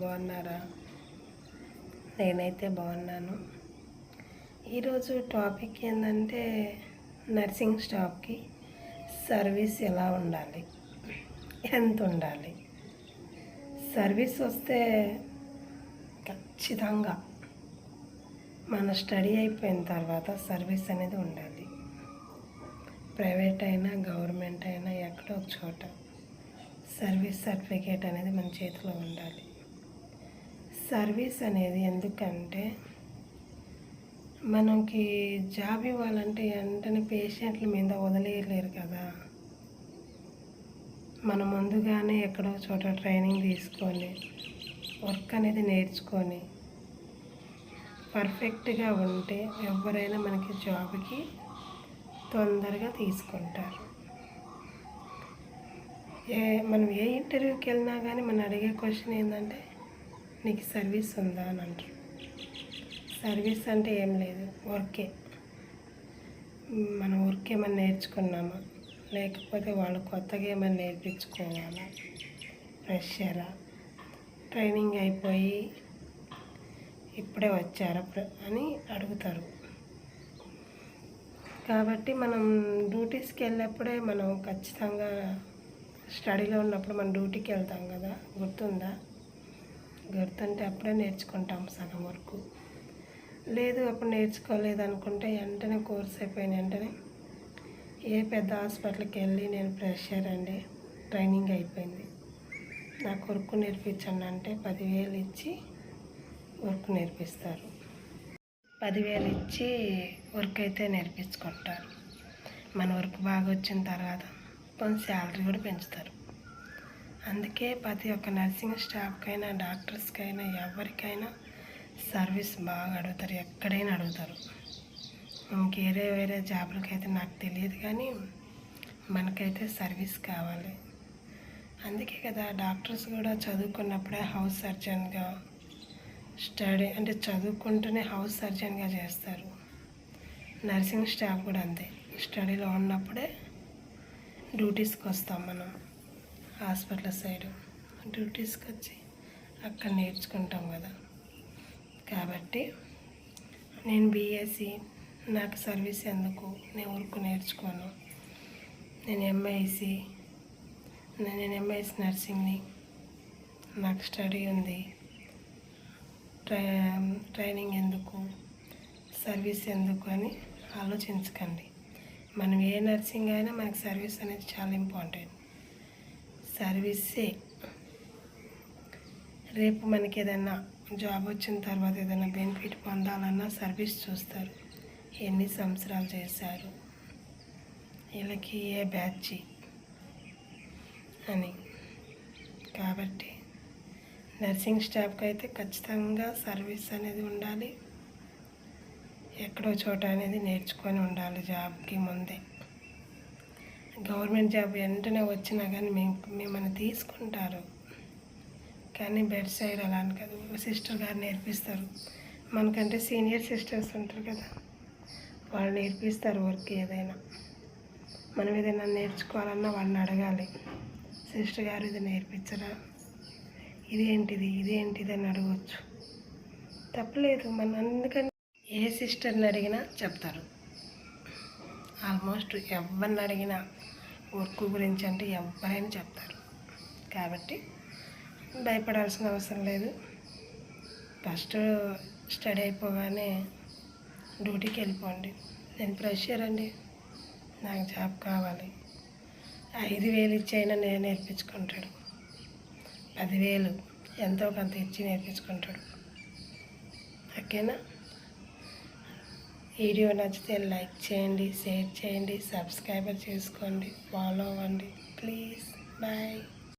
బాగున్నారా? నేనైతే బాగున్నాను. ఈరోజు టాపిక్ ఏంటంటే నర్సింగ్ స్టాఫ్కి సర్వీస్ ఎలా ఉండాలి, ఎంత ఉండాలి. సర్వీస్ వస్తే ఖచ్చితంగా మన స్టడీ అయిపోయిన తర్వాత సర్వీస్ అనేది ఉండాలి. ప్రైవేట్ అయినా గవర్నమెంట్ అయినా ఎక్కడో ఒక చోట సర్వీస్ సర్టిఫికేట్ అనేది మన చేతిలో ఉండాలి. సర్వీస్ అనేది ఎందుకంటే మనకి జాబ్ ఇవ్వాలంటే వెంటనే పేషెంట్ల మీద వదిలేయలేరు కదా. మనం ముందుగానే ఎక్కడో చోట ట్రైనింగ్ తీసుకొని వర్క్ అనేది నేర్చుకొని పర్ఫెక్ట్గా ఉంటే ఎవరైనా మనకి జాబ్కి తొందరగా తీసుకుంటారు. మనం ఏ ఇంటర్వ్యూకి వెళ్ళినా కానీ మనం అడిగే క్వశ్చన్ ఏంటంటే నీకు సర్వీస్ ఉందా అని అంటారు. సర్వీస్ అంటే ఏం లేదు, వర్కే. మనం వర్క్ ఏమైనా నేర్చుకున్నామా, లేకపోతే వాళ్ళు కొత్తగా ఏమైనా నేర్పించుకోవాలా, ఫ్రెషరా, ట్రైనింగ్ అయిపోయి ఇప్పుడే వచ్చారా అని అడుగుతారు. కాబట్టి మనం డ్యూటీస్కి వెళ్ళినప్పుడే మనం ఖచ్చితంగా స్టడీలో ఉన్నప్పుడు మనం డ్యూటీకి వెళ్తాం కదా, గుర్తుందా? గుర్తుంటే అప్పుడే నేర్చుకుంటాం సగం వరకు. లేదు అప్పుడు నేర్చుకోలేదు అనుకుంటే వెంటనే కోర్స్ అయిపోయిన వెంటనే ఏ పెద్ద హాస్పిటల్కి వెళ్ళి నేను ఫ్రెషర్ అండి, ట్రైనింగ్ అయిపోయింది, నాకు వర్క్ నేర్పించండి అంటే 10,000 ఇచ్చి వర్క్ నేర్పిస్తారు. 10,000 ఇచ్చి వర్క్ అయితే నేర్పించుకుంటారు. మన వర్క్ బాగా వచ్చిన తర్వాత కొంచెం శాలరీ కూడా పెంచుతారు. అందుకే ప్రతి ఒక్క నర్సింగ్ స్టాఫ్కైనా డాక్టర్స్కైనా ఎవరికైనా సర్వీస్ బాగా అడుగుతారు, ఎక్కడైనా అడుగుతారు. వేరే జాబులకైతే నాకు తెలియదు, కానీ మనకైతే సర్వీస్ కావాలి. అందుకే కదా డాక్టర్స్ కూడా చదువుకున్నప్పుడే హౌస్ సర్జన్గా స్టడీ అంటే చదువుకుంటూనే హౌస్ సర్జన్గా చేస్తారు. నర్సింగ్ స్టాఫ్ కూడా అంతే, స్టడీలో ఉన్నప్పుడే డ్యూటీస్కి వస్తాం. మనం హాస్పిటల్ సైడ్ డ్యూటీస్కి వచ్చి అక్కడ నేర్చుకుంటాం కదా. కాబట్టి నేను బీఎస్సీ, నాకు సర్వీస్ ఎందుకు, నేను వర్క్ నేర్చుకోను. నేను ఎంఐసి నర్సింగ్ని, నాకు స్టడీ ఉంది, ట్రైనింగ్ ఎందుకు, సర్వీస్ ఎందుకు అని ఆలోచించకండి. మనం ఏ నర్సింగ్ అయినా మనకి సర్వీస్ అనేది చాలా ఇంపార్టెంట్. సర్వీసే రేపు మనకి ఏదైనా జాబ్ వచ్చిన తర్వాత ఏదైనా బెనిఫిట్ పొందాలన్నా సర్వీస్ చూస్తారు, ఎన్ని సంవత్సరాలు చేశారు, వీళ్ళకి ఏ బ్యాచ్ అని. కాబట్టి నర్సింగ్ స్టాఫ్కి అయితే ఖచ్చితంగా సర్వీస్ అనేది ఉండాలి, ఎక్కడో చోట అనేది నేర్చుకొని ఉండాలి జాబ్కి ముందే. గవర్నమెంట్ జాబ్ వెంటనే వచ్చినా కానీ మిమ్మల్ని తీసుకుంటారు, కానీ బెడ్ సైడ్ అలా అని కదా, సిస్టర్ గారు నేర్పిస్తారు. మనకంటే సీనియర్ సిస్టర్స్ ఉంటారు కదా, వాళ్ళు నేర్పిస్తారు వర్క్. ఏదైనా మనం ఏదైనా నేర్చుకోవాలన్నా వాళ్ళని అడగాలి, సిస్టర్ గారు ఇది నేర్పించరా, ఇదేంటిది అని అడగవచ్చు, తప్పలేదు. అందుకని ఏ సిస్టర్ని అడిగినా చెప్తారు. ఆల్మోస్ట్ ఎవరిని అడిగినా వర్క్ గురించి అంటే ఎవరైనా చెప్తారు. కాబట్టి భయపడాల్సిన అవసరం లేదు. ఫస్ట్ స్టడీ అయిపోగానే డ్యూటీకి వెళ్ళిపోండి. నేను ఫ్రెషర్ అండి, నాకు జాబ్ కావాలి, 5,000 ఇచ్చి అయినా నేను నేర్పించుకుంటాడు, 10,000 ఎంతో కొంత ఇచ్చి నేర్పించుకుంటాడు. ఓకేనా? వీడియో నచ్చితే లైక్ చేయండి, షేర్ చేయండి, సబ్స్క్రైబర్ చేసుకోండి, ఫాలో అవ్వండి ప్లీజ్. బాయ్.